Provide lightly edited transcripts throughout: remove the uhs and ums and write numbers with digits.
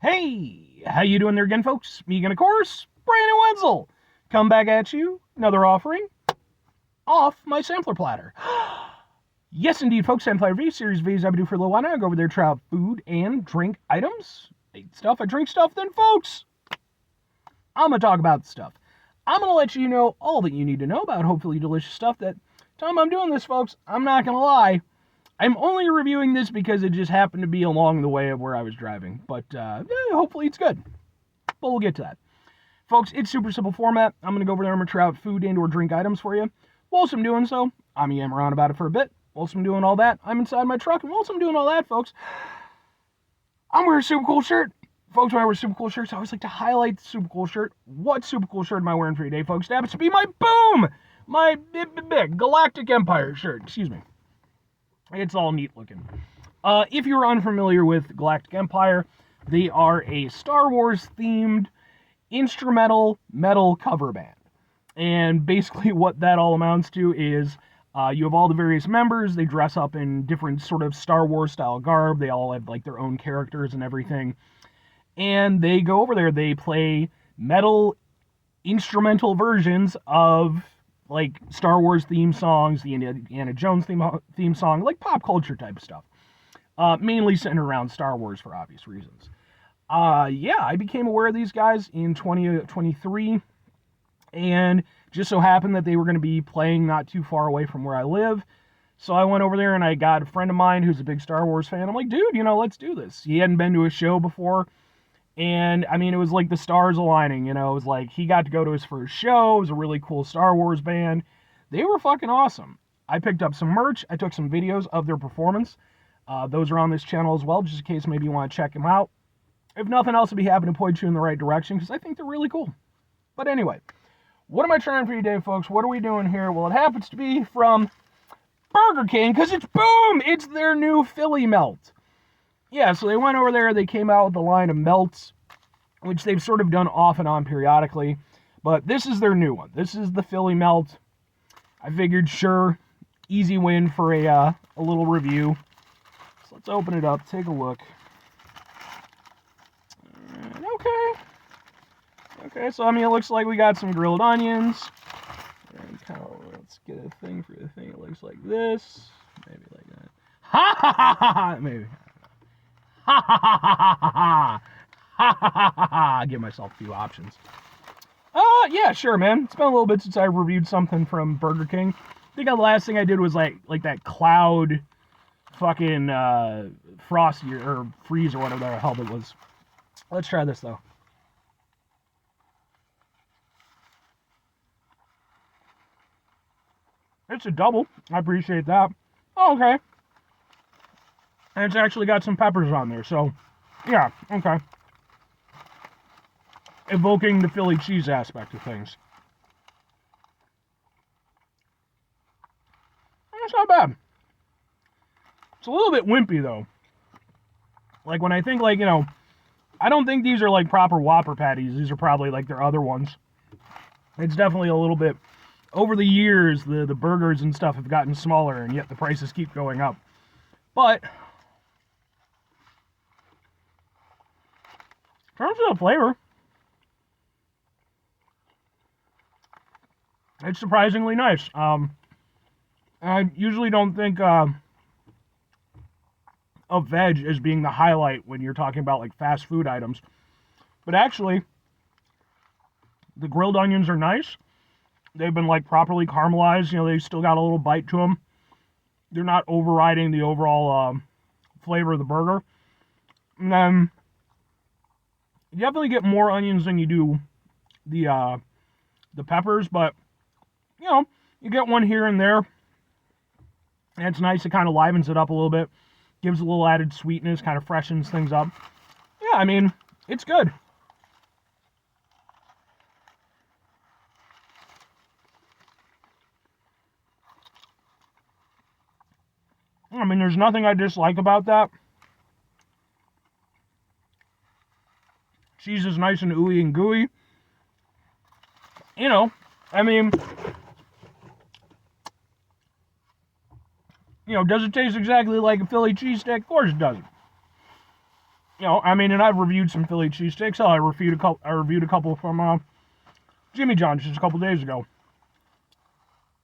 Hey, how you doing there again, folks? Me again, of course, Brandon Wenzel. Come back at you, another offering off my sampler platter. Yes, indeed, folks, sampler V, series V's I do for a little while now. I go over there, try out food and drink items. I eat stuff, I drink stuff, then, folks, I'm going to talk about the stuff. I'm going to let you know all that you need to know about hopefully delicious stuff that time I'm doing this, folks, I'm not going to lie. I'm only reviewing this because it just happened to be along the way of where I was driving. But hopefully it's good. But we'll get to that. Folks, it's super simple format. I'm going to go over there and try out food and or drink items for you. Whilst I'm doing so, I'm yammering around about it for a bit. Whilst I'm doing all that, I'm inside my truck. And whilst I'm doing all that, folks, I'm wearing a super cool shirt. Folks, when I wear super cool shirts, I always like to highlight the super cool shirt. What super cool shirt am I wearing for today, folks? It happens to be my boom! My Galactic Empire shirt. Excuse me. It's all neat looking. If you're unfamiliar with Galactic Empire, they are a Star Wars themed instrumental metal cover band. And basically what that all amounts to is you have all the various members. They dress up in different sort of Star Wars style garb. They all have like their own characters and everything. And they go over there. They play metal instrumental versions of like Star Wars theme songs, the Indiana Jones theme song, like pop culture type of stuff. Mainly centered around Star Wars for obvious reasons. I became aware of these guys in 2023, and just so happened that they were going to be playing not too far away from where I live. So I went over there and I got a friend of mine who's a big Star Wars fan. I'm like, dude, let's do this. He hadn't been to a show before. And, I mean, it was like the stars aligning, It was like he got to go to his first show. It was a really cool Star Wars band. They were fucking awesome. I picked up some merch. I took some videos of their performance. Those are on this channel as well, just in case maybe you want to check them out. If nothing else, I'd be happy to point you in the right direction, because I think they're really cool. But anyway, what am I trying for you today, folks? What are we doing here? Well, it happens to be from Burger King, because it's boom! It's their new Philly Melt. Yeah, so they went over there, they came out with a line of melts, which they've sort of done off and on periodically, but this is their new one. This is the Philly Melt. I figured, sure, easy win for a little review. So let's open it up, take a look. Okay, so I mean, it looks like we got some grilled onions. And let's get a thing for the thing. It looks like this. Maybe like that. Ha ha ha ha ha! Maybe. Ha ha ha ha ha ha! Ha ha ha ha ha! Give myself a few options. Yeah, sure, man. It's been a little bit since I reviewed something from Burger King. I think the last thing I did was like that cloud fucking frosty or freeze or whatever the hell it was. Let's try this though. It's a double. I appreciate that. Oh, okay. And it's actually got some peppers on there, so yeah, okay. Evoking the Philly cheese aspect of things. That's not bad. It's a little bit wimpy, though. Like, when I think, like, I don't think these are, like, proper Whopper patties. These are probably, like, their other ones. It's definitely a little bit... Over the years, the burgers and stuff have gotten smaller, and yet the prices keep going up. But... in terms of the flavor... it's surprisingly nice. I usually don't think of veg as being the highlight when you're talking about like fast food items. But actually, the grilled onions are nice. They've been like properly caramelized. They still got a little bite to them. They're not overriding the overall flavor of the burger. And then you definitely get more onions than you do the peppers, but you get one here and there. And it's nice. It kind of livens it up a little bit. Gives a little added sweetness. Kind of freshens things up. Yeah, I mean, it's good. I mean, there's nothing I dislike about that. Cheese is nice and ooey and gooey. I mean... does it taste exactly like a Philly cheesesteak? Of course it doesn't. I mean, and I've reviewed some Philly cheesesteaks. Hell, I reviewed a couple from Jimmy John's just a couple days ago.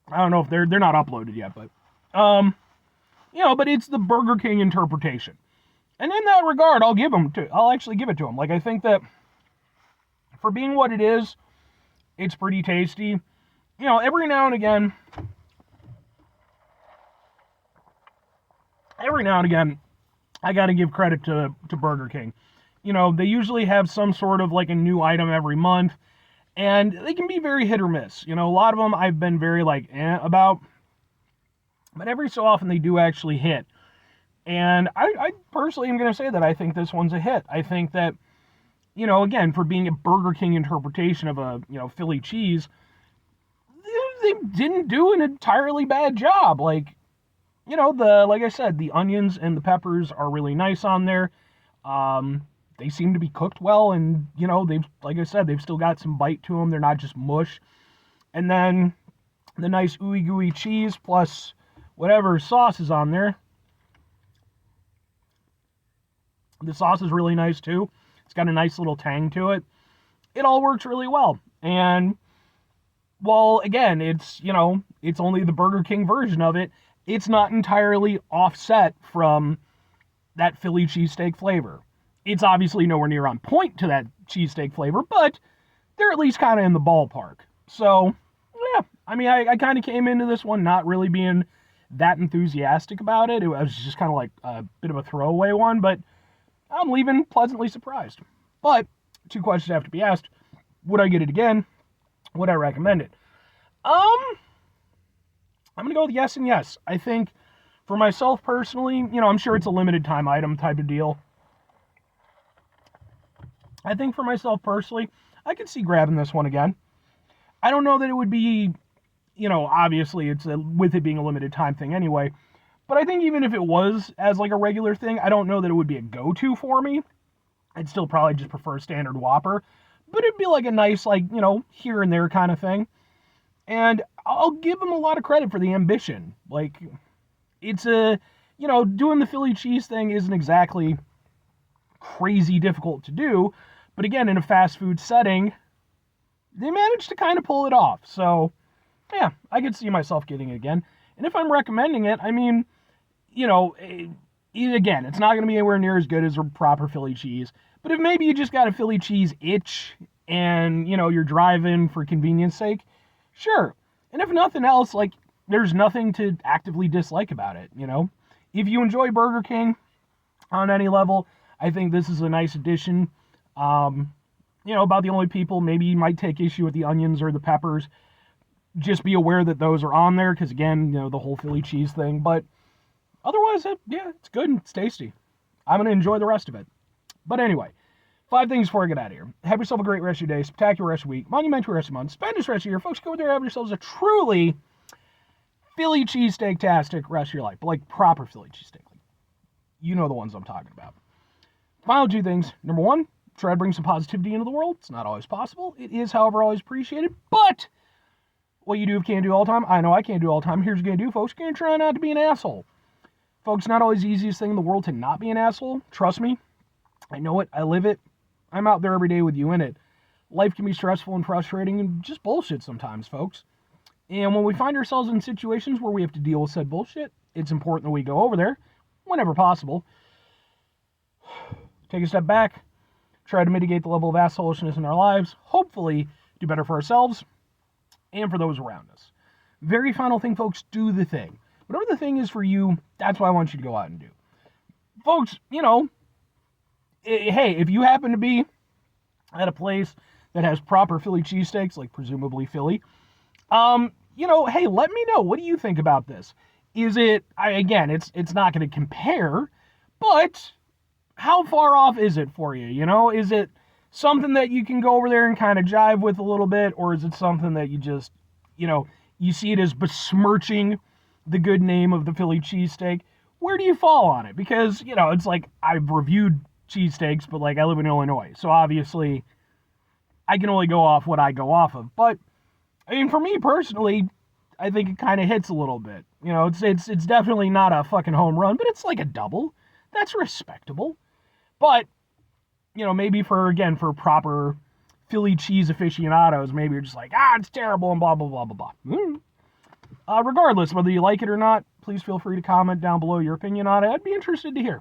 I don't know if they're not uploaded yet, but but it's the Burger King interpretation. And in that regard, I'll actually give it to them. Like, I think that for being what it is, it's pretty tasty. Every now and again, I got to give credit to Burger King. They usually have some sort of like a new item every month, and they can be very hit or miss. A lot of them I've been very like about, but every so often they do actually hit. And I personally am going to say that I think this one's a hit. I think that, again, for being a Burger King interpretation of a, Philly cheese, they didn't do an entirely bad job. Like, like I said, the onions and the peppers are really nice on there. They seem to be cooked well, and, like I said, they've still got some bite to them. They're not just mush. And then the nice ooey gooey cheese plus whatever sauce is on there. The sauce is really nice too. It's got a nice little tang to it. It all works really well. And while again, it's only the Burger King version of it, it's not entirely offset from that Philly cheesesteak flavor. It's obviously nowhere near on point to that cheesesteak flavor, but they're at least kind of in the ballpark. So, yeah, I mean, I kind of came into this one not really being that enthusiastic about it. It was just kind of like a bit of a throwaway one, but I'm leaving pleasantly surprised. But 2 questions have to be asked. Would I get it again? Would I recommend it? I'm going to go with yes and yes. I think for myself personally, I'm sure it's a limited time item type of deal. I think for myself personally, I could see grabbing this one again. I don't know that it would be, obviously with it being a limited time thing anyway. But I think even if it was as like a regular thing, I don't know that it would be a go-to for me. I'd still probably just prefer standard Whopper. But it'd be like a nice, like, here and there kind of thing. And I'll give them a lot of credit for the ambition. Like, it's doing the Philly cheese thing isn't exactly crazy difficult to do. But again, in a fast food setting, they managed to kind of pull it off. So, yeah, I could see myself getting it again. And if I'm recommending it, I mean, again, it's not going to be anywhere near as good as a proper Philly cheese. But if maybe you just got a Philly cheese itch and, you're driving for convenience sake, sure. And if nothing else, like, there's nothing to actively dislike about it, If you enjoy Burger King on any level, I think this is a nice addition. About the only people maybe you might take issue with the onions or the peppers. Just be aware that those are on there, because again, the whole Philly cheese thing. But otherwise, it's good and it's tasty. I'm going to enjoy the rest of it. But anyway, 5 things before I get out of here. Have yourself a great rest of your day, spectacular rest of your week, monumental rest of your month, spend this rest of your year. Folks, go over there and have yourselves a truly Philly cheesesteak-tastic rest of your life. But like proper Philly cheesesteak. The ones I'm talking about. Final 2 things. Number 1, try to bring some positivity into the world. It's not always possible. It is, however, always appreciated. But what you can't do all the time, I know I can't do all the time. Here's what you're going to do, folks. You're going to try not to be an asshole. Folks, not always the easiest thing in the world to not be an asshole. Trust me. I know it. I live it. I'm out there every day with you in it. Life can be stressful and frustrating and just bullshit sometimes, folks. And when we find ourselves in situations where we have to deal with said bullshit, it's important that we go over there, whenever possible. Take a step back. Try to mitigate the level of assholishness in our lives. Hopefully, do better for ourselves and for those around us. Very final thing, folks, do the thing. Whatever the thing is for you, that's what I want you to go out and do. Folks, hey, if you happen to be at a place that has proper Philly cheesesteaks, like presumably Philly, hey, let me know. What do you think about this? Is it, again, it's not going to compare, but how far off is it for you? Is it something that you can go over there and kind of jive with a little bit, or is it something that you just, you see it as besmirching the good name of the Philly cheesesteak? Where do you fall on it? Because, it's like I've reviewed cheesesteaks, but like I live in Illinois, so obviously I can only go off what I go off of. But I mean, for me personally, I think it kind of hits a little bit. It's definitely not a fucking home run, but it's like a double. That's respectable. But you know, maybe for proper Philly cheese aficionados, maybe you're just like, it's terrible and blah, blah, blah, blah, blah. Regardless, whether you like it or not, please feel free to comment down below your opinion on it. I'd be interested to hear.